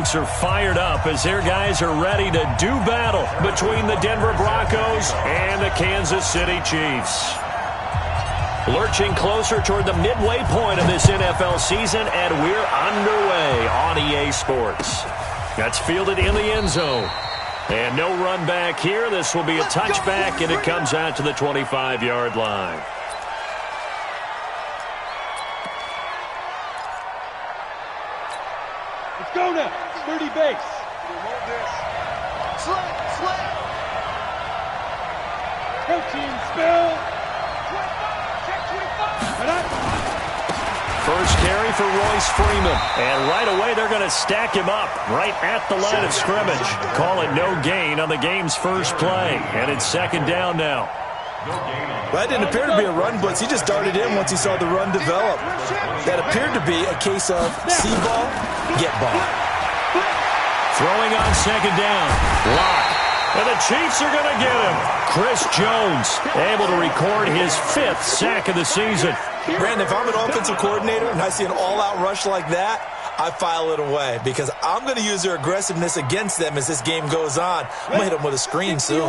folks are fired up as their guys are ready to do battle between the Denver Broncos and the Kansas City Chiefs. Lurching closer toward the midway point of this NFL season, and we're underway on EA Sports. That's fielded in the end zone. And no run back here. This will be a touchback, and it comes out to the 25-yard line. Let's go now. 30 base. Slant. Protein spill. First carry for Royce Freeman. And right away, they're going to stack him up right at the line of scrimmage. Call it no gain on the game's first play. And it's second down now. That didn't appear to be a run blitz. He just darted in once he saw the run develop. That appeared to be a case of see ball, get ball. Throwing on second down. Lock. And the Chiefs are going to get him. Chris Jones able to record his 5th sack of the season. Brandon, if I'm an offensive coordinator and I see an all-out rush like that, I file it away because I'm going to use their aggressiveness against them as this game goes on. I'm going to hit them with a screen soon.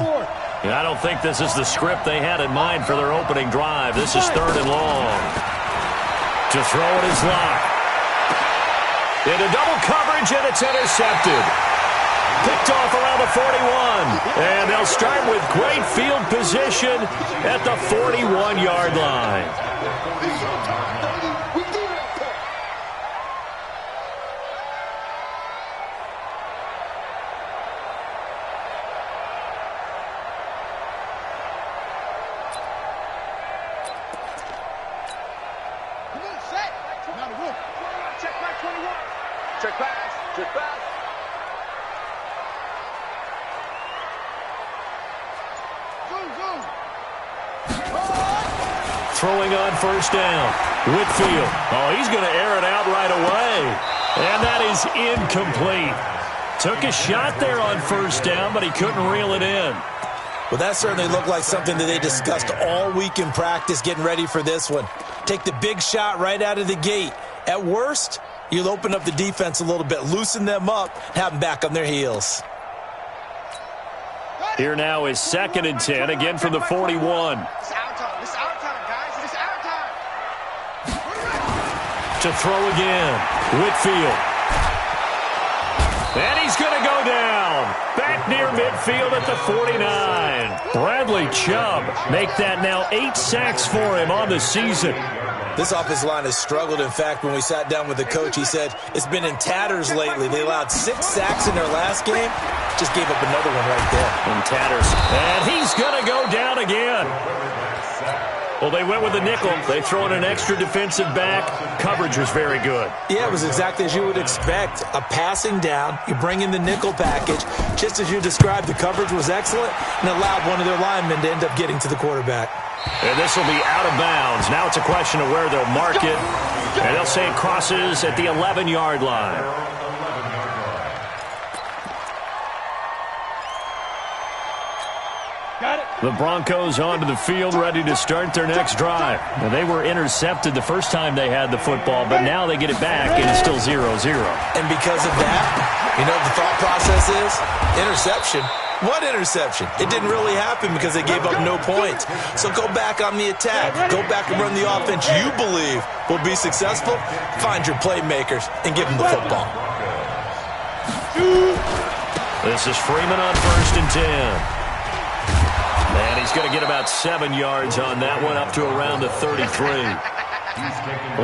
Yeah, I don't think this is the script they had in mind for their opening drive. This is 3rd and long. To throw it is Lock. Into double coverage, and it's intercepted. Picked off around the 41. And they'll start with great field position at the 41-yard line. Check pass. Throwing on first down. Whitfield. Oh, he's going to air it out right away. And that is incomplete. Took a shot there on first down, but he couldn't reel it in. Well, that certainly looked like something that they discussed all week in practice, getting ready for this one. Take the big shot right out of the gate. At worst, you'll open up the defense a little bit, loosen them up, have them back on their heels. Here now is 2nd and 10, again from the 41. To throw again. Whitfield. And he's going to go down. Back near midfield at the 49. Bradley Chubb make that now 8 sacks for him on the season. This offensive line has struggled. In fact, when we sat down with the coach, he said it's been in tatters lately. They allowed 6 sacks in their last game. Just gave up another one right there. In tatters. And he's going to go down again. Well, they went with the nickel. They throw in an extra defensive back. Coverage was very good. Yeah, it was exactly as you would expect. A passing down. You bring in the nickel package. Just as you described, the coverage was excellent and allowed one of their linemen to end up getting to the quarterback. And this will be out of bounds. Now it's a question of where they'll mark it. And they'll say it crosses at the 11-yard line. The Broncos onto the field, ready to start their next drive. Now, they were intercepted the first time they had the football, but now they get it back, and it's still 0-0. And because of that, you know what the thought process is? Interception. What interception? It didn't really happen because they gave up no points. So go back on the attack. Go back and run the offense you believe will be successful. Find your playmakers and give them the football. This is Freeman on 1st and 10. And he's going to get about 7 yards on that one, up to around the 33.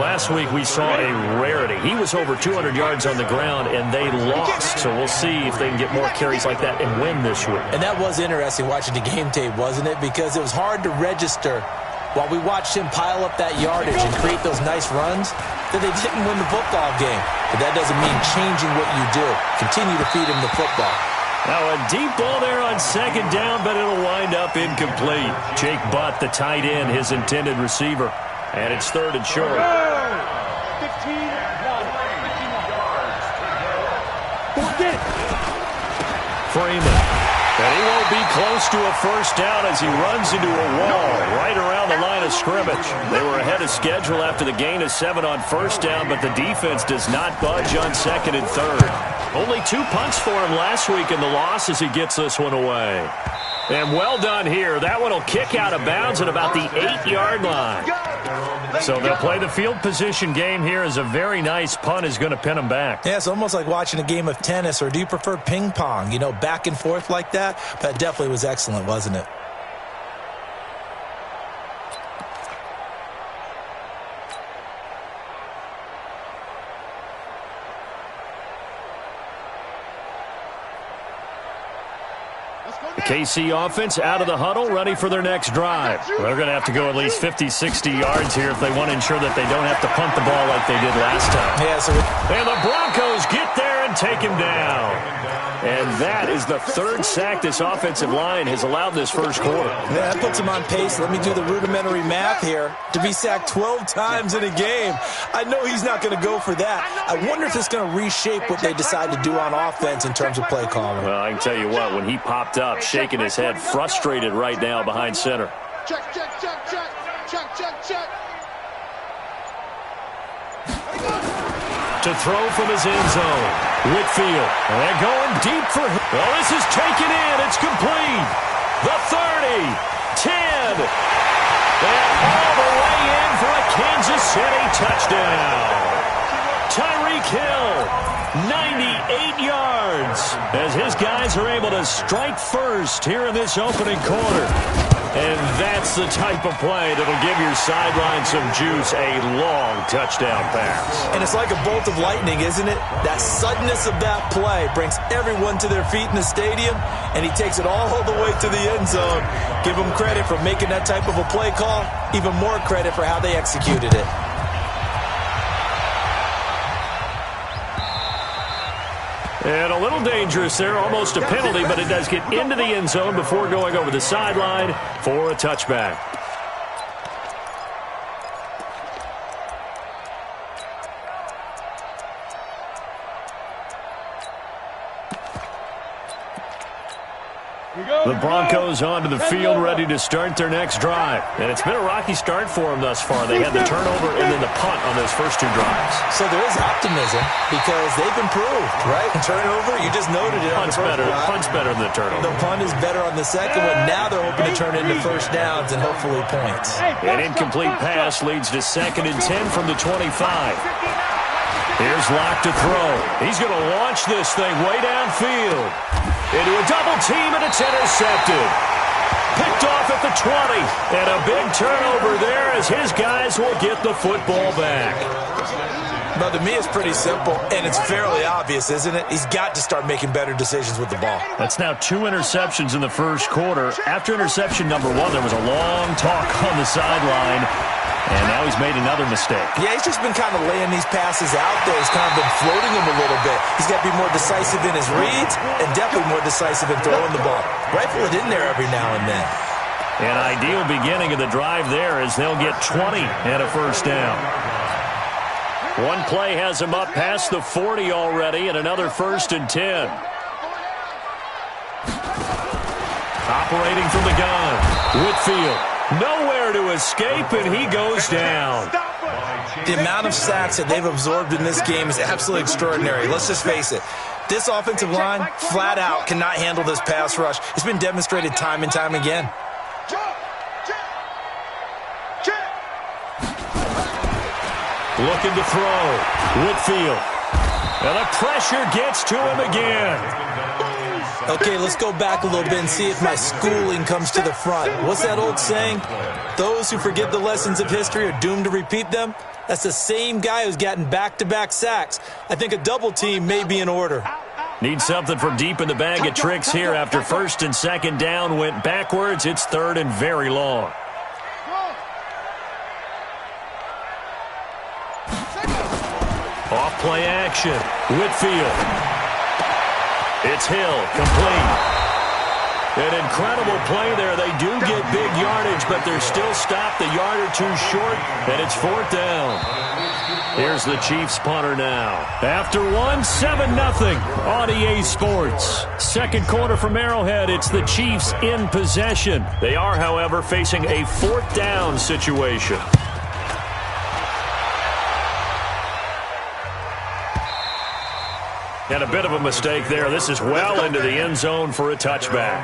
Last week we saw a rarity. He was over 200 yards on the ground, and they lost. So we'll see if they can get more carries like that and win this week. And that was interesting watching the game tape, wasn't it? Because it was hard to register while we watched him pile up that yardage and create those nice runs that they didn't win the football game. But that doesn't mean changing what you do. Continue to feed him the football. Now a deep ball there on 2nd down, but it'll wind up incomplete. Jake Butt, the tight end, his intended receiver. And it's 3rd and short. 15 yards. Freeman. And he won't be close to a first down as he runs into a wall right around the line of scrimmage. They were ahead of schedule after the gain of 7 on first down, but the defense does not budge on second and third. Only 2 punts for him last week in the loss as he gets this one away. And well done here. That one will kick out of bounds at about the 8-yard line. So they'll play the field position game here as a very nice punt is going to pin them back. Yeah, it's almost like watching a game of tennis, or do you prefer ping pong? You know, back and forth like that? That definitely was excellent, wasn't it? KC offense out of the huddle, ready for their next drive. They're going to have to go at least 50, 60 yards here if they want to ensure that they don't have to punt the ball like they did last time. Yeah, and the Broncos get there and take him down. And that is the 3rd sack this offensive line has allowed this first quarter. Yeah, that puts him on pace. Let me do the rudimentary math here. To be sacked 12 times in a game, I know he's not going to go for that. I wonder if it's going to reshape what they decide to do on offense in terms of play calling. Well, I can tell you what, when he popped up, shaking his head, frustrated right now behind center. Check, check, check, check, check, check, check. To throw from his end zone. Whitfield. And they're going deep for him. Well, this is taken in. It's complete. The 30. 10. And all the way in for a Kansas City touchdown. Tyreek Hill, 98 yards, as his guys are able to strike first here in this opening quarter. And that's the type of play that'll give your sideline some juice, a long touchdown pass. And it's like a bolt of lightning, isn't it? That suddenness of that play brings everyone to their feet in the stadium, and he takes it all the way to the end zone. Give him credit for making that type of a play call, even more credit for how they executed it. And a little dangerous there, almost a penalty, but it does get into the end zone before going over the sideline for a touchback. The Broncos onto the field, ready to start their next drive. And it's been a rocky start for them thus far. They had the turnover and then the punt on those first 2 drives. So there is optimism because they've improved, right? Turnover, you just noted it. Punt's better than the turnover. The punt is better on the second one. Now they're hoping to turn into first downs and hopefully points. An incomplete pass leads to 2nd and 10 from the 25. Here's Locke to throw. He's going to launch this thing way downfield. Into a double team, and it's intercepted. Picked off at the 20. And a big turnover there as his guys will get the football back. But to me, it's pretty simple, and it's fairly obvious, isn't it? He's got to start making better decisions with the ball. That's now 2 interceptions in the first quarter. After interception number 1, there was a long talk on the sideline. And now he's made another mistake. Yeah, he's just been kind of laying these passes out there. He's kind of been floating them a little bit. He's got to be more decisive in his reads and definitely more decisive in throwing the ball. Rifle it in there every now and then. An ideal beginning of the drive there as they'll get 20 and a first down. One play has him up past the 40 already and another 1st and 10. Operating from the gun, Whitfield. Nowhere to escape, and he goes down. The amount of sacks that they've absorbed in this game is absolutely extraordinary. Let's just face it. This offensive line, flat out, cannot handle this pass rush. It's been demonstrated time and time again. Looking to throw. Whitfield. And the pressure gets to him again. Okay, let's go back a little bit and see if my schooling comes to the front. What's that old saying? Those who forget the lessons of history are doomed to repeat them. That's the same guy who's gotten back-to-back sacks. I think a double team may be in order. Need something from deep in the bag of tricks here. After 1st and 2nd down went backwards, it's 3rd and very long. Off play action. Whitfield. It's Hill, complete. An incredible play there. They do get big yardage, but they're still stopped a yard or two short, and it's 4th down. Here's the Chiefs punter now. After 7-0 on EA Sports. Second quarter from Arrowhead. It's the Chiefs in possession. They are, however, facing a 4th down situation. And a bit of a mistake there. This is well into the end zone for a touchback.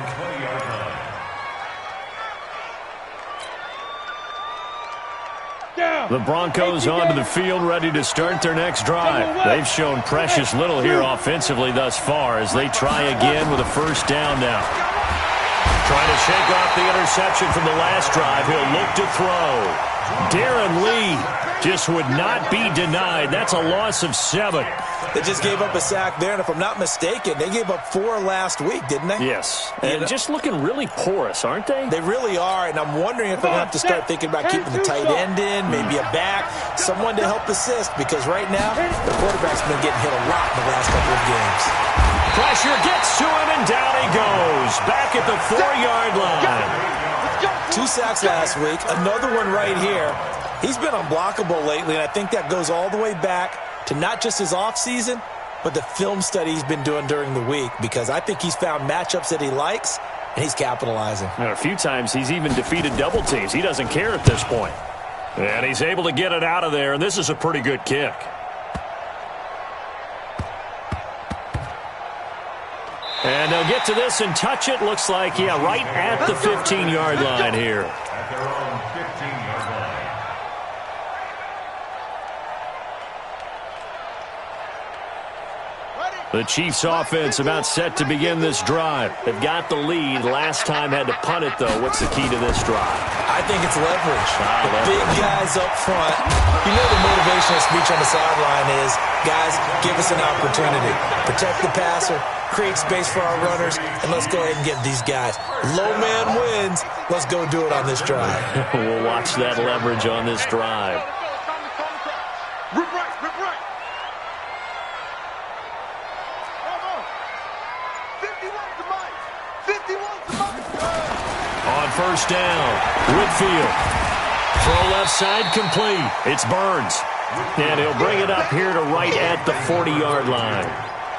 The Broncos onto the field, ready to start their next drive. They've shown precious little here offensively thus far as they try again with a 1st down now. Trying to shake off the interception from the last drive. He'll look to throw. Darren Lee just would not be denied. That's a loss of 7. They just gave up a sack there, and if I'm not mistaken, they gave up 4 last week, didn't they? Yes. And just looking really porous, aren't they? They really are, and I'm wondering if they're going to have to start thinking about keeping the tight end in, maybe a back, someone to help assist, because right now, the quarterback's been getting hit a lot in the last couple of games. Pressure gets to him, and down he goes. Back at the 4-yard line. 2 sacks last week, another one right here. He's been unblockable lately, and I think that goes all the way back to not just his offseason, but the film study he's been doing during the week, because I think he's found matchups that he likes, and he's capitalizing. And a few times he's even defeated double teams. He doesn't care at this point. And he's able to get it out of there, and this is a pretty good kick. And they'll get to this and touch it. Looks like, yeah, right at the 15-yard line here. The Chiefs offense about set to begin this drive. They've got the lead. Last time had to punt it, though. What's the key to this drive? I think it's leverage. The big guys up front. You know the motivational speech on the sideline is, guys, give us an opportunity. Protect the passer, create space for our runners, and let's go ahead and get these guys. Low man wins. Let's go do it on this drive. We'll watch that leverage on this drive. On 1st down, Whitfield. Throw left side complete. It's Burns. And he'll bring it up here to right at the 40-yard line.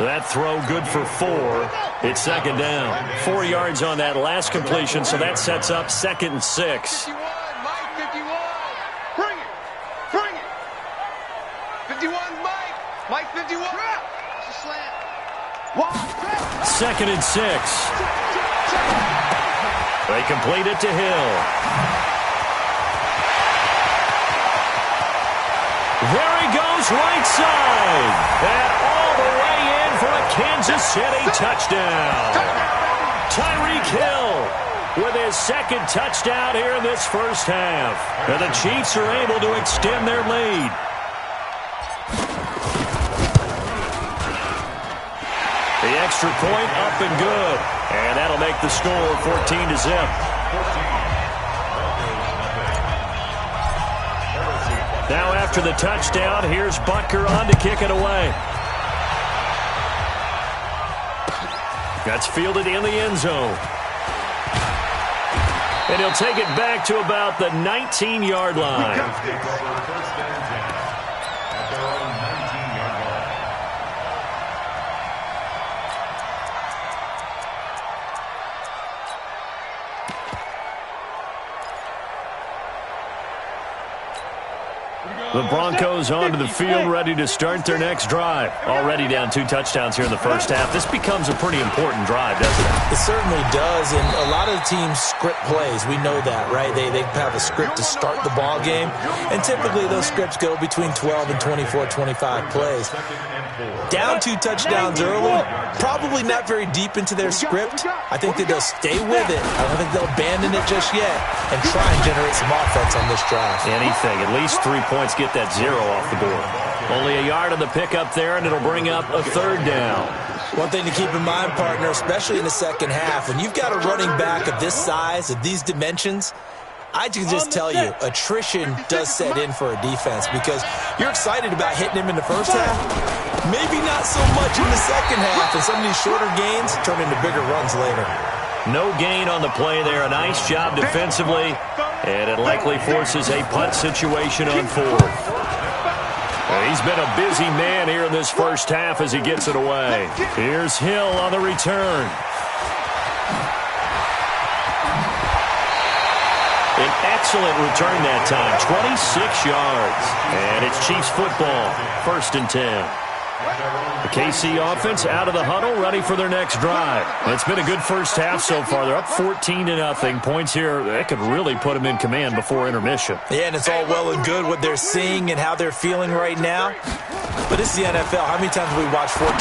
That throw good for 4. It's 2nd down. 4 yards on that last completion, so that sets up 2nd and 6. 51, Mike, 51. Bring it. Bring it. 51, Mike. Mike, 51. It's a slant. 2nd and 6. They complete it to Hill. There he goes, right side. And all the way in for a Kansas City touchdown. Tyreek Hill with his 2nd touchdown here in this 1st half. And the Chiefs are able to extend their lead. The extra point up and good. And that'll make the score 14-0. Now after the touchdown, here's Butker on to kick it away. That's fielded in the end zone. And he'll take it back to about the 19-yard line. The Broncos onto the field, ready to start their next drive. Already down 2 touchdowns here in the 1st half. This becomes a pretty important drive, doesn't it? It certainly does, and a lot of the teams script plays. We know that, right? They have a script to start the ball game, and typically those scripts go between 12 and 24, 25 plays. Down 2 touchdowns early, probably not very deep into their script. I think that they'll stay with it. I don't think they'll abandon it just yet and try and generate some offense on this drive. Anything, at least 3 points, get that 0 off the board. Only a yard on the pickup there, and it'll bring up a 3rd down. One thing to keep in mind, partner, especially in the 2nd half, when you've got a running back of this size, of these dimensions, I can just tell you, attrition does set in for a defense because you're excited about hitting him in the 1st half. Maybe not so much in the 2nd half, and some of these shorter gains turn into bigger runs later. No gain on the play there. A nice job defensively, and it likely forces a punt situation on fourth. He's been a busy man here in this first half as he gets it away. Here's Hill on the return. An excellent return that time, 26 yards. And it's Chiefs football, 1st and 10. The KC offense out of the huddle, ready for their next drive. It's been a good first half so far. They're up 14-0. Points here, that could really put them in command before intermission. Yeah, and it's all well and good what they're seeing and how they're feeling right now. But it's the NFL. How many times have we watched 14-0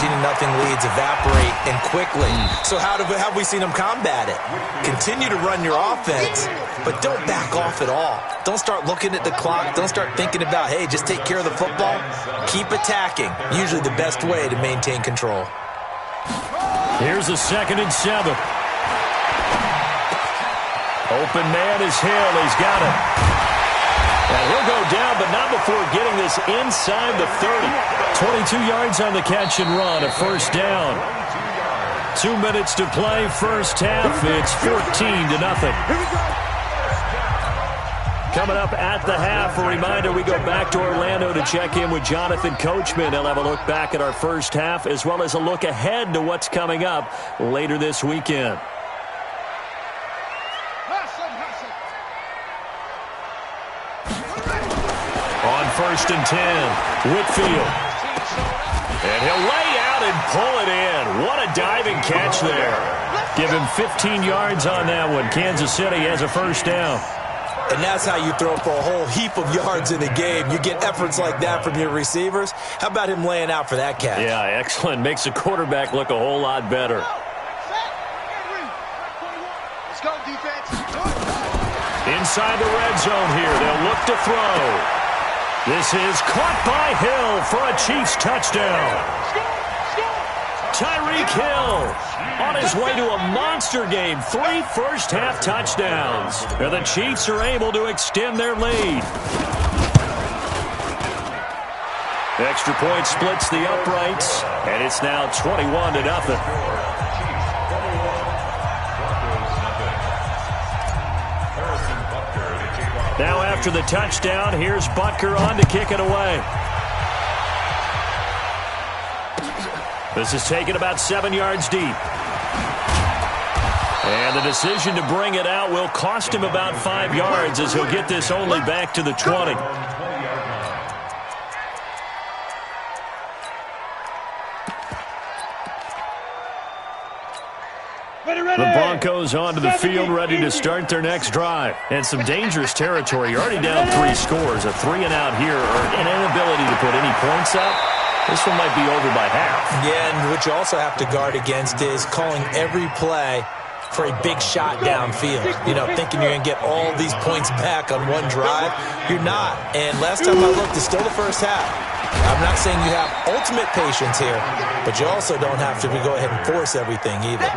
leads evaporate and quickly? So how have we seen them combat it? Continue to run your offense, but don't back off at all. Don't start looking at the clock. Don't start thinking about, hey, just take care of the football. Keep attacking. Usually the best way to maintain control. Here's a 2nd and 7. Open man is Hill. He's got it. And he'll go down, but not before getting this inside the 30. 22 yards on the catch and run, a 1st down. 2 minutes to play, first half. It's 14-0. Coming up at the half, a reminder, we go back to Orlando to check in with Jonathan Coachman. He'll have a look back at our first half as well as a look ahead to what's coming up later this weekend. On 1st and 10, Whitfield. And he'll lay out and pull it in. What a diving catch there. Give him 15 yards on that one. Kansas City has a 1st down. And that's how you throw for a whole heap of yards in a game. You get efforts like that from your receivers. How about him laying out for that catch? Yeah, excellent. Makes the quarterback look a whole lot better. Let's go, defense. Inside the red zone here. They'll look to throw. This is caught by Hill for a Chiefs touchdown. Tyreek Hill on his way to a monster game. 3 first-half touchdowns. And the Chiefs are able to extend their lead. The extra point splits the uprights, and it's now 21-0. Now after the touchdown, here's Butker on to kick it away. This is taken about 7 yards deep. And the decision to bring it out will cost him about 5 yards as he'll get this only back to the 20. The Broncos onto the field, ready to start their next drive. And some dangerous territory. You're already down 3 scores. A 3-and-out here, or an inability to put any points up. This one might be over by half. Yeah, and what you also have to guard against is calling every play for a big shot downfield. You know, thinking you're going to get all these points back on one drive. You're not. And last time I looked, it's still the first half. I'm not saying you have ultimate patience here, but you also don't have to go ahead and force everything either.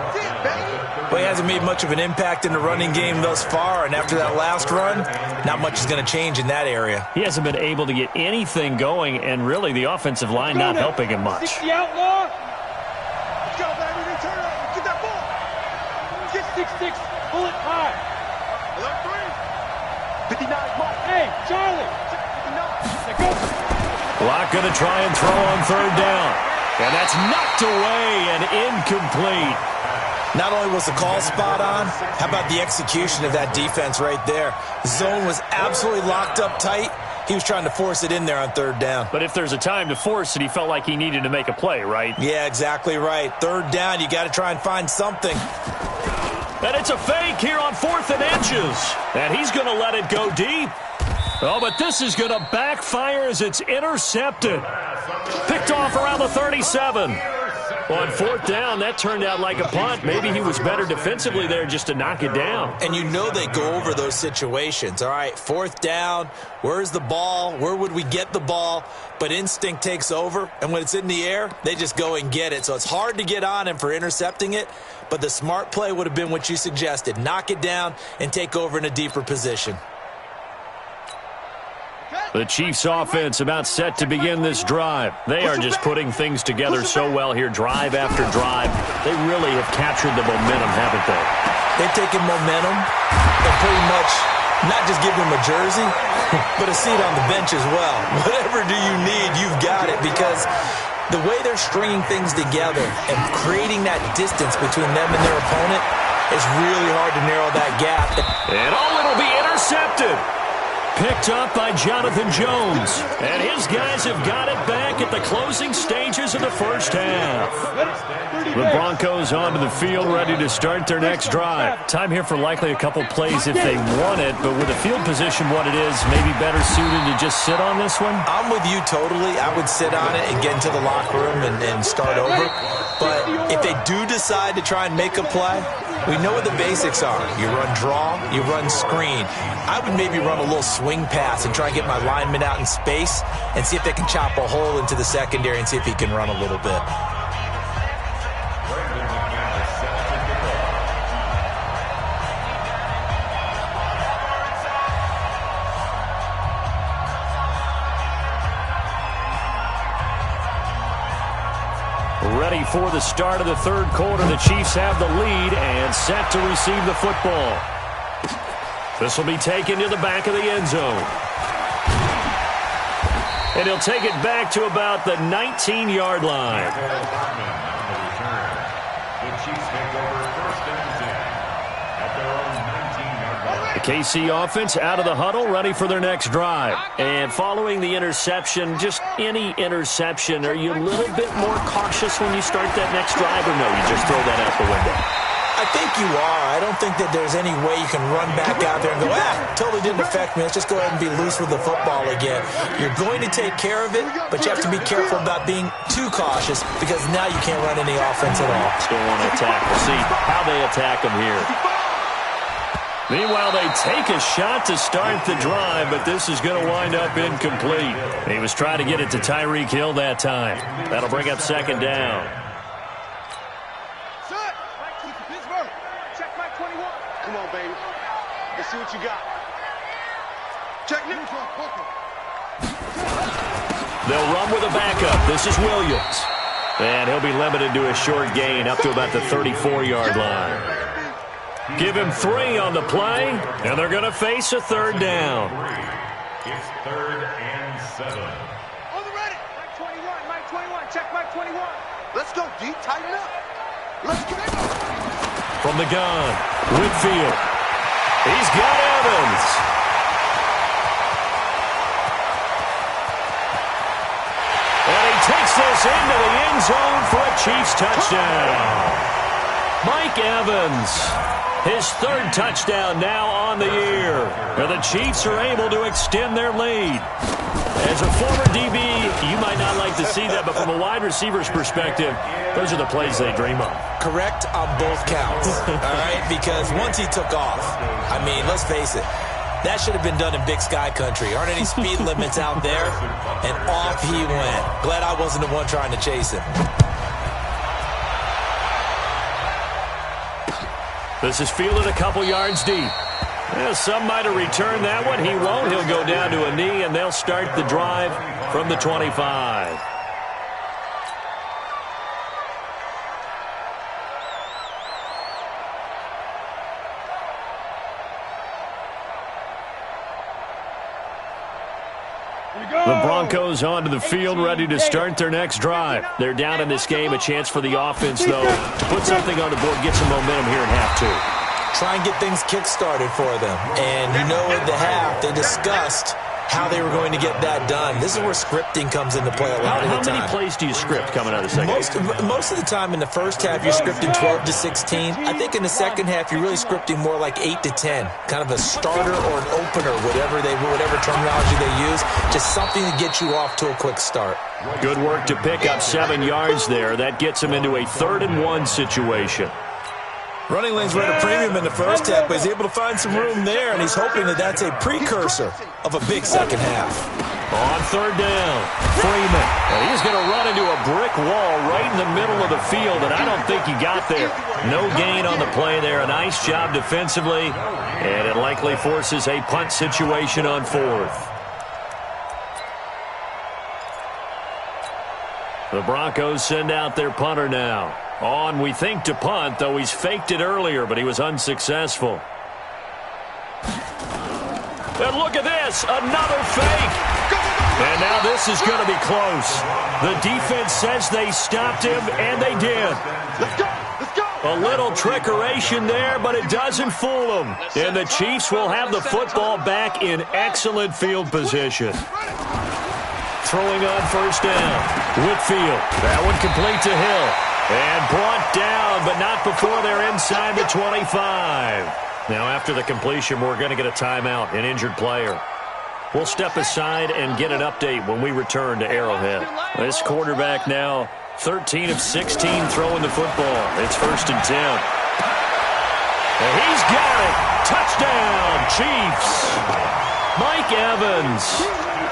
Well, he hasn't made much of an impact in the running game thus far, and after that last run, not much is going to change in that area. He hasn't been able to get anything going, and really the offensive line not helping him much. 60 outlaw. Let's go, baby. Return it. Get that ball. Get 6-6. Pull it high. 59, Mike. Hey, Charlie. 59. Go. Locke going to try and throw on 3rd down. And that's knocked away and incomplete. Not only was the call spot on, how about the execution of that defense right there? The zone was absolutely locked up tight. He was trying to force it in there on 3rd down. But if there's a time to force it, he felt like he needed to make a play, right? Yeah, exactly right. 3rd down, you got to try and find something. And it's a fake here on 4th and inches. And he's going to let it go deep. Oh, but this is going to backfire as it's intercepted. Picked off around the 37. On 4th down, that turned out like a punt. Maybe he was better defensively there just to knock it down. And you know they go over those situations. All right, 4th down, where's the ball? Where would we get the ball? But instinct takes over, and when it's in the air, they just go and get it. So it's hard to get on him for intercepting it, but the smart play would have been what you suggested. Knock it down and take over in a deeper position. The Chiefs offense about set to begin this drive. They are just putting things together so well here, drive after drive. They really have captured the momentum, haven't they? They've taken momentum and pretty much not just give him a jersey, but a seat on the bench as well. Whatever do you need, you've got it, because the way they're stringing things together and creating that distance between them and their opponent, it's really hard to narrow that gap. And it'll be intercepted. Picked up by Jonathan Jones. And his guys have got it back at the closing stages of the first half. The Broncos onto the field, ready to start their next drive. Time here for likely a couple plays if they want it, but with the field position what it is, maybe better suited to just sit on this one? I'm with you totally. I would sit on it and get into the locker room and start over. But if they do decide to try and make a play, we know what the basics are. You run draw, you run screen. I would maybe run a little swing pass and try and get my lineman out in space and see if they can chop a hole into the secondary and see if he can run a little bit. Ready for the start of the third quarter. The Chiefs have the lead and set to receive the football. This will be taken to the back of the end zone. And he'll take it back to about the 19-yard line. The KC offense out of the huddle, ready for their next drive. And following the interception, just any interception, are you a little bit more cautious when you start that next drive, or no, you just throw that out the window? I think you are. I don't think that there's any way you can run back out there and go, totally didn't affect me. Let's just go ahead and be loose with the football again. You're going to take care of it, but you have to be careful about being too cautious because now you can't run any offense at all. Still want to attack. We'll see how they attack them here. Meanwhile, they take a shot to start the drive, but this is going to wind up incomplete. He was trying to get it to Tyreek Hill that time. That'll bring up second down. Check my 21. Come on, baby. Let's see what you got. Check me. They'll run with a backup. This is Williams. And he'll be limited to a short gain up to about the 34-yard line. Give him 3 on the play, and they're going to face a third down. It's 3rd and 7. On the ready. Mike 21. Check Mike 21. Let's go, D. Tighten up. Let's get it. From the gun, Whitfield. He's got Evans. And he takes this into the end zone for a Chiefs touchdown. Mike Evans, his 3rd touchdown now on the year. And the Chiefs are able to extend their lead. As a former DB, you might not like to see that, but from a wide receiver's perspective, those are the plays they dream of. Correct on both counts, all right? Because once he took off, I mean, let's face it, that should have been done in Big Sky Country. Aren't any speed limits out there? And off he went. Glad I wasn't the one trying to chase him. This is fielded a couple yards deep. Well, some might have returned that one. He won't. He'll go down to a knee, and they'll start the drive from the 25. The Broncos onto the field, ready to start their next drive. They're down in this game. A chance for the offense, though, to put something on the board, get some momentum here in half 2. Try and get things kick-started for them. And you know at the half, they discussed how they were going to get that done. This is where scripting comes into play a lot of the time. How many plays do you script coming out of the second? Most of the time in the first half, you're scripting 12 to 16. I think in the second half, you're really scripting more like 8 to 10. Kind of a starter or an opener, whatever terminology they use. Just something to get you off to a quick start. Good work to pick up 7 yards there. That gets him into a 3rd and 1 situation. Running lanes were at a premium in the first half, but he's able to find some room there, and he's hoping that that's a precursor of a big second half. On 3rd down, Freeman. And he's going to run into a brick wall right in the middle of the field, and I don't think he got there. No gain on the play there. A nice job defensively, and it likely forces a punt situation on 4th. The Broncos send out their punter now. On, we think, to punt, though he's faked it earlier, but he was unsuccessful. And look at this, another fake. And now this is going to be close. The defense says they stopped him, and they did. Let's go. Let's go. A little trickeration there, but it doesn't fool them. And the Chiefs will have the football back in excellent field position. Throwing on first down. Whitfield. That one complete to Hill. And brought down, but not before they're inside the 25. Now, after the completion, we're going to get a timeout, an injured player. We'll step aside and get an update when we return to Arrowhead. This quarterback now 13 of 16 throwing the football. It's 1st and 10. And he's got it. Touchdown, Chiefs. Mike Evans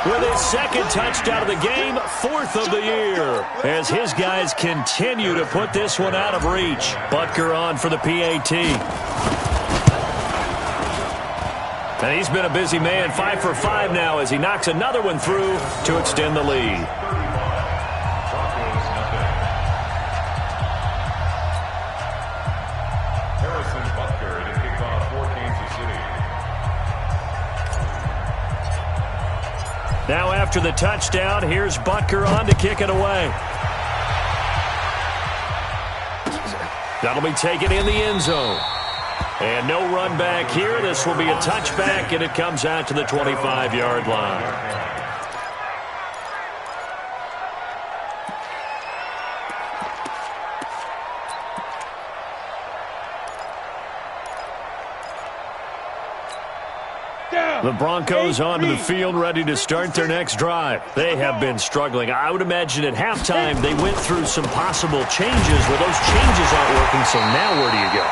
with his 2nd touchdown of the game, 4th of the year, as his guys continue to put this one out of reach. Butker on for the PAT. And he's been a busy man, 5 for 5 now as he knocks another one through to extend the lead. Now after the touchdown, here's Butker on to kick it away. That'll be taken in the end zone. And no run back here. This will be a touchback, and it comes out to the 25-yard line. The Broncos onto the field, ready to start their next drive. They have been struggling. I would imagine at halftime they went through some possible changes. Well, those changes aren't working, so now where do you go?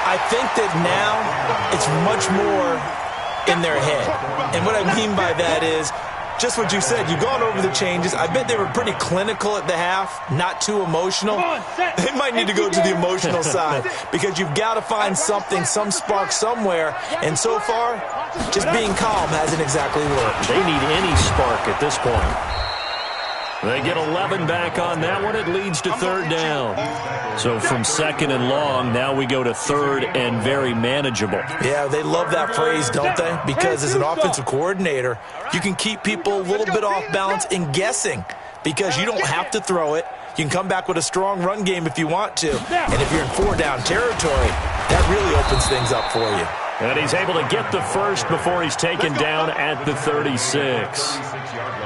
I think that now it's much more in their head. And what I mean by that is just what you said. You've gone over the changes. I bet they were pretty clinical at the half, not too emotional. They might need to go to the emotional side because you've got to find something, some spark somewhere. And so far, just being calm hasn't exactly worked. They need any spark at this point. They get 11 back on that one. It leads to 3rd down. So from 2nd and long, now we go to 3rd and very manageable. Yeah, they love that phrase, don't they? Because as an offensive coordinator, you can keep people a little bit off balance and guessing because you don't have to throw it. You can come back with a strong run game if you want to. And if you're in 4-down territory, that really opens things up for you. And he's able to get the first before he's taken down at the 36.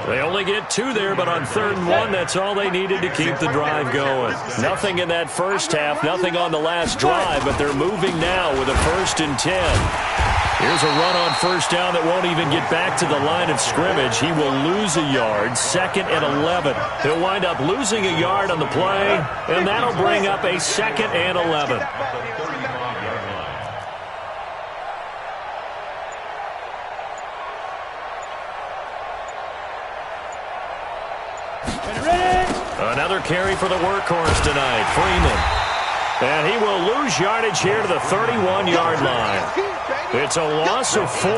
They only get 2 there, but on 3rd and 1, that's all they needed to keep the drive going. Nothing in that first half, nothing on the last drive, but they're moving now with a 1st and 10. Here's a run on first down that won't even get back to the line of scrimmage. He will lose a yard, 2nd and 11. He'll wind up losing a yard on the play, and that'll bring up a 2nd and 11. Another carry for the workhorse tonight, Freeman. And he will lose yardage here to the 31-yard line. It's a loss of 4.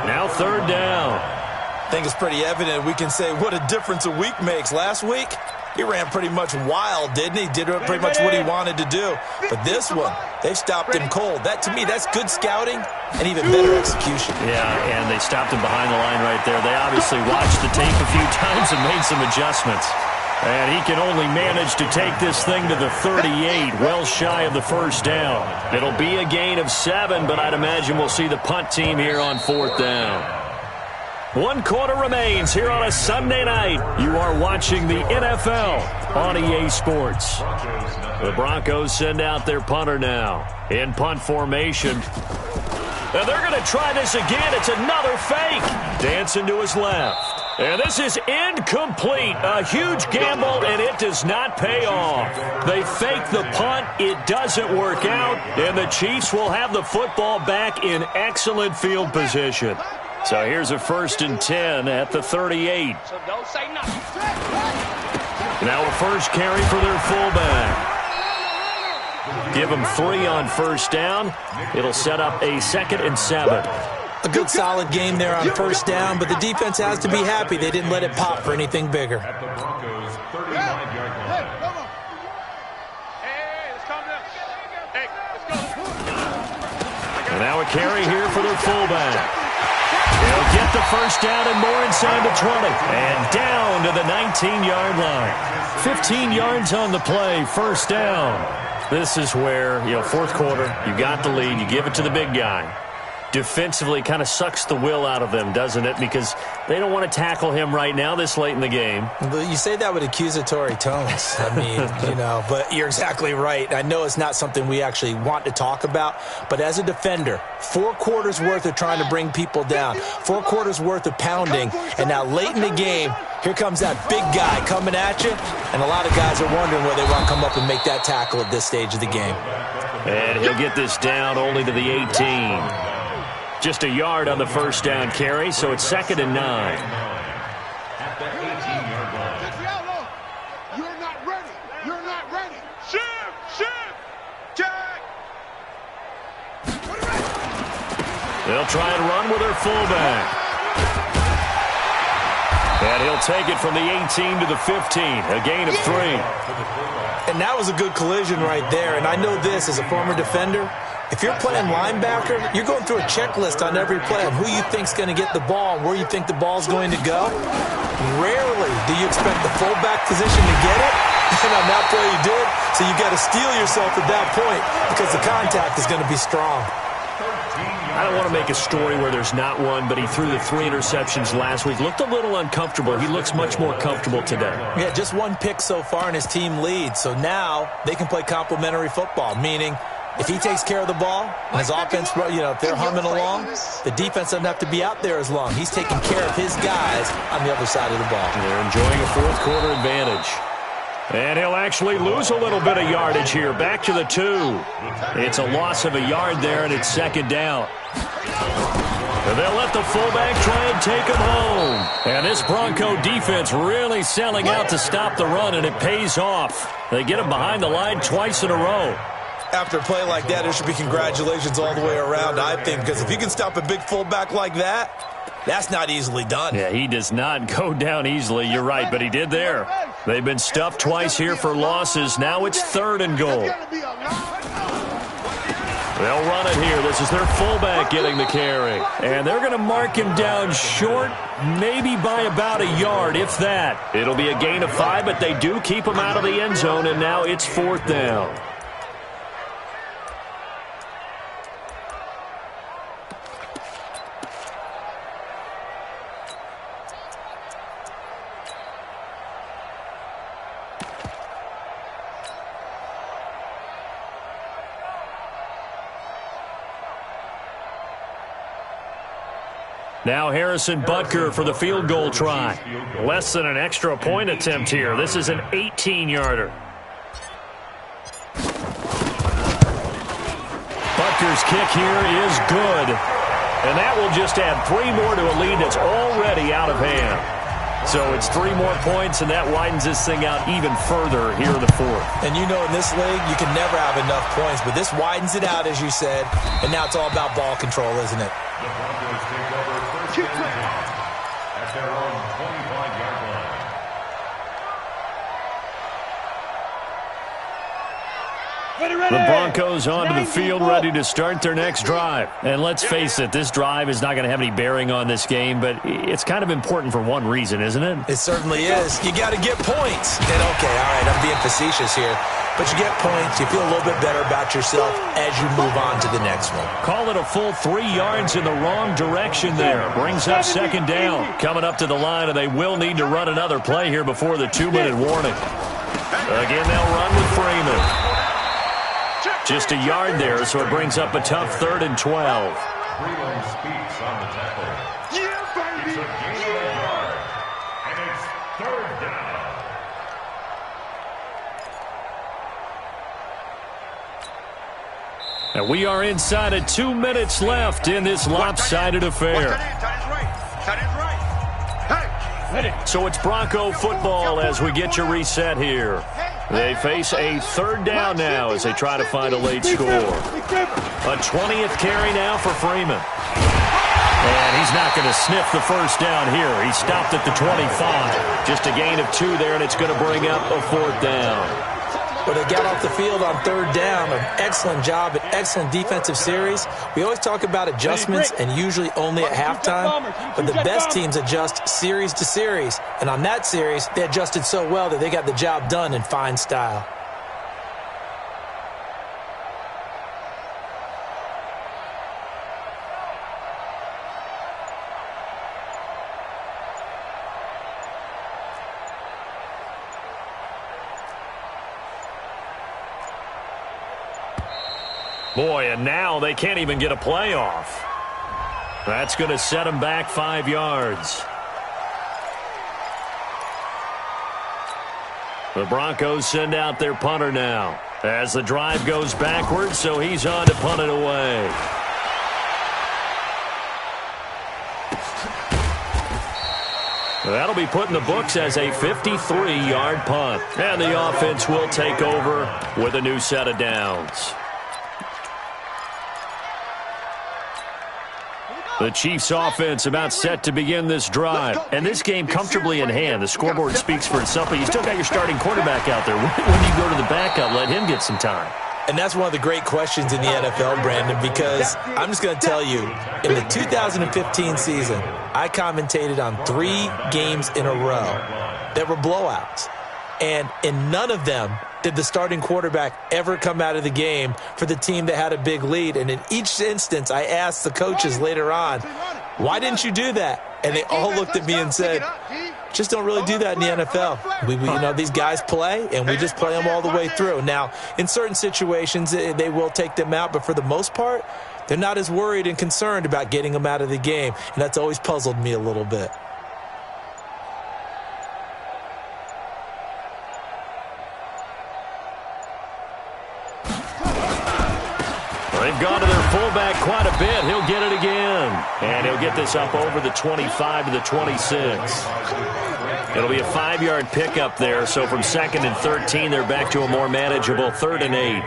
Now 3rd down. I think it's pretty evident we can say what a difference a week makes. Last week, he ran pretty much wild, didn't he? Did pretty much what he wanted to do. But this one, they've stopped him cold. That, to me, that's good scouting and even better execution. Yeah, and they stopped him behind the line right there. They obviously watched the tape a few times and made some adjustments. And he can only manage to take this thing to the 38, well shy of the 1st down. It'll be a gain of 7, but I'd imagine we'll see the punt team here on 4th down. 1 quarter remains here on a Sunday night. You are watching the NFL on EA Sports. The Broncos send out their punter now in punt formation. And they're going to try this again. It's another fake. Dancing to his left. And this is incomplete. A huge gamble, and it does not pay off. They fake the punt. It doesn't work out, and the Chiefs will have the football back in excellent field position. So here's a 1st and 10 at the 38. Now a first carry for their fullback. Give them 3 on first down. It'll set up a 2nd and 7. A good solid game there on first down, but the defense has to be happy they didn't let it pop for anything bigger. At the Broncos' 35-yard line. Hey, let's go. And now a carry here for their fullback. He'll get the first down and more inside the 20. And down to the 19-yard line. 15 yards on the play, first down. This is where, fourth quarter, you got the lead, you give it to the big guy. Defensively kind of sucks the will out of them, doesn't it? Because they don't want to tackle him right now this late in the game. But you say that with accusatory tones. I mean, but you're exactly right. I know it's not something we actually want to talk about, but as a defender, 4 quarters worth of trying to bring people down, 4 quarters worth of pounding, and now late in the game, here comes that big guy coming at you, and a lot of guys are wondering whether they want to come up and make that tackle at this stage of the game. And he'll get this down only to the 18. Just a yard on the first down carry, so it's 2nd and 9. At the 18-yard line. You're not ready. You're not ready. Shift. Jack. They'll try and run with their fullback. And he'll take it from the 18 to the 15, a gain of 3. And that was a good collision right there, and I know this as a former defender. If you're playing linebacker, you're going through a checklist on every play on who you think's going to get the ball and where you think the ball's going to go. Rarely do you expect the fullback position to get it, and on that play you did, so you got to steel yourself at that point because the contact is going to be strong. I don't want to make a story where there's not one, but he threw the 3 interceptions last week. Looked a little uncomfortable. He looks much more comfortable today. Yeah, just 1 pick so far and his team leads, so now they can play complementary football, meaning if he takes care of the ball, and his offense, if they're humming along, the defense doesn't have to be out there as long. He's taking care of his guys on the other side of the ball. They're enjoying a fourth quarter advantage. And he'll actually lose a little bit of yardage here. Back to the 2. It's a loss of a yard there, and it's 2nd down. And they'll let the fullback try and take him home. And this Bronco defense really selling out to stop the run, and it pays off. They get him behind the line twice in a row. After a play like that, there should be congratulations all the way around, I think, because if you can stop a big fullback like that, that's not easily done. Yeah, he does not go down easily. You're right, but he did there. They've been stuffed twice here for losses. Now it's 3rd and goal. They'll run it here. This is their fullback getting the carry. And they're going to mark him down short, maybe by about a yard, if that. It'll be a gain of 5, but they do keep him out of the end zone, and now it's 4th down. Now Harrison Butker for the field goal try. Less than an extra point attempt here. This is an 18-yarder. Butker's kick here is good. And that will just add 3 more to a lead that's already out of hand. So it's 3 more points, and that widens this thing out even further here in the 4th. And in this league, you can never have enough points, but this widens it out, as you said, and now it's all about ball control, isn't it? The Broncos take over 1st and 10 at their own 25-yard line. The Broncos onto the field, ready to start their next drive. And let's face it, this drive is not going to have any bearing on this game, but it's kind of important for one reason, isn't it? It certainly is. You got to get points. And okay, all right, I'm being facetious here, but you get points, you feel a little bit better about yourself as you move on to the next one. Call it a full 3 yards in the wrong direction there. Brings up 2nd down. Coming up to the line, and they will need to run another play here before the 2-minute warning. Again, they'll run with Freeman. Just a yard there, so it brings up a tough 3rd and 12. Freeman speaks on the tackle. Yeah, baby. It's a gain of a yard, and it's 3rd down. And we are inside of 2 minutes left in this lopsided affair. So it's Bronco football as we get you reset here. They face a 3rd down now as they try to find a late score. A 20th carry now for Freeman. And he's not going to sniff the first down here. He stopped at the 25. Just a gain of 2 there, and it's going to bring up a 4th down. where they got off the field on third down. An excellent job, an excellent defensive series. We always talk about adjustments and usually only at halftime, but the best teams adjust series to series. And on that series, they adjusted so well that they got the job done in fine style. Boy, and now they can't even get a playoff. That's going to set them back 5 yards. The Broncos send out their punter now as the drive goes backwards, so he's on to punt it away. That'll be put in the books as a 53-yard punt. And the offense will take over with a new set of downs. The Chiefs offense about set to begin this drive. And this game comfortably in hand. The scoreboard speaks for itself, but you still got your starting quarterback out there. When do you go to the backup? Let him get some time. And that's one of the great questions in the NFL, Brandon, because I'm just going to tell you, in the 2015 season, I commentated on 3 games in a row that were blowouts. And in none of them did the starting quarterback ever come out of the game for the team that had a big lead. And in each instance, I asked the coaches later on, why didn't you do that? And they all looked at me and said, just don't really do that in the NFL. These guys play, and we just play them all the way through. Now, in certain situations, they will take them out, but for the most part, they're not as worried and concerned about getting them out of the game. And that's always puzzled me a little bit. They've gone to their fullback quite a bit. He'll get it again. And he'll get this up over the 25 to the 26. It'll be a 5-yard pickup there. So from 2nd and 13, they're back to a more manageable 3rd and 8.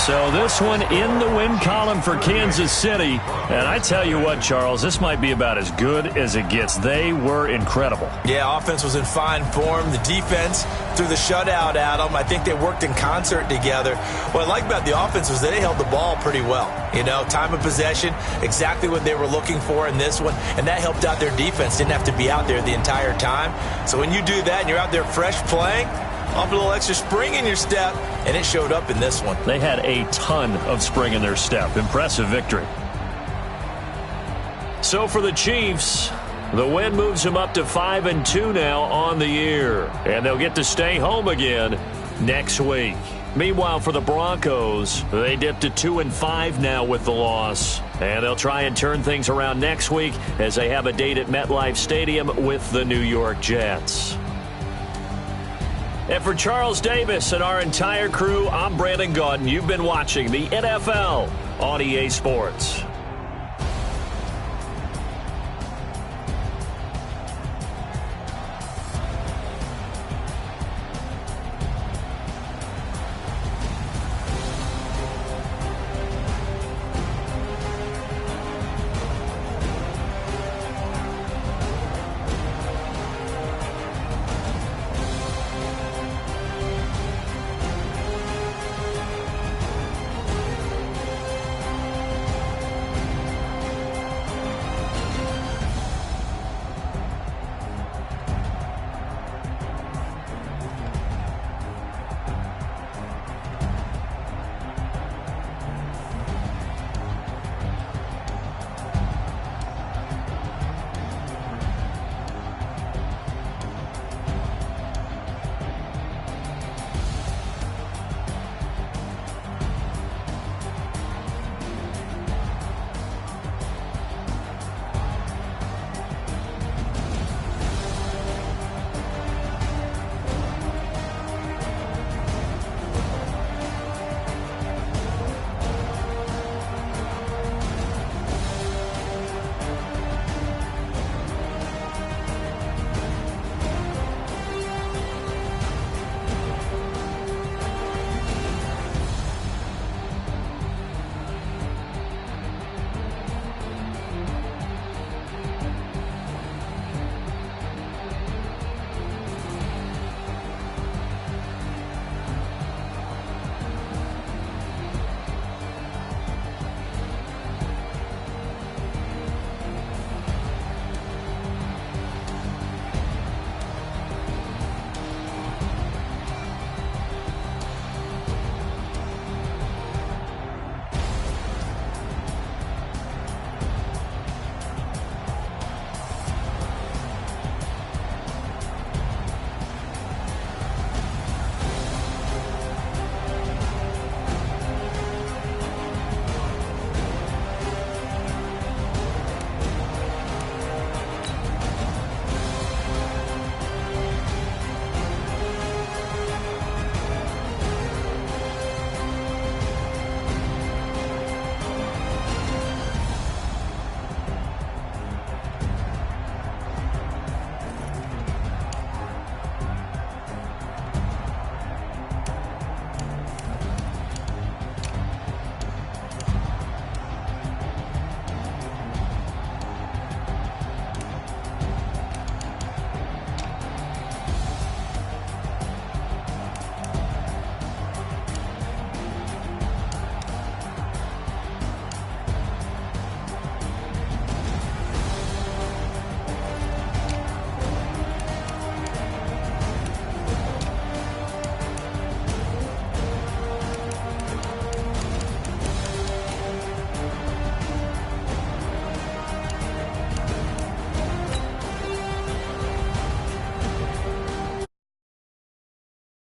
So this one in the win column for Kansas City. And I tell you what, Charles, this might be about as good as it gets. They were incredible. Yeah, offense was in fine form. The defense threw the shutout at them. I think they worked in concert together. What I like about the offense was that they held the ball pretty well. Time of possession, exactly what they were looking for in this one. And that helped out their defense. Didn't have to be out there the entire time. So when you do that and you're out there fresh playing, off a little extra spring in your step, and it showed up in this one. They had a ton of spring in their step. Impressive victory. So for the Chiefs, the win moves them up to 5-2 now on the year. And they'll get to stay home again next week. Meanwhile, for the Broncos, they dipped to 2-5 now with the loss. And they'll try and turn things around next week as they have a date at MetLife Stadium with the New York Jets. And for Charles Davis and our entire crew, I'm Brandon Gaudin. You've been watching the NFL on EA Sports.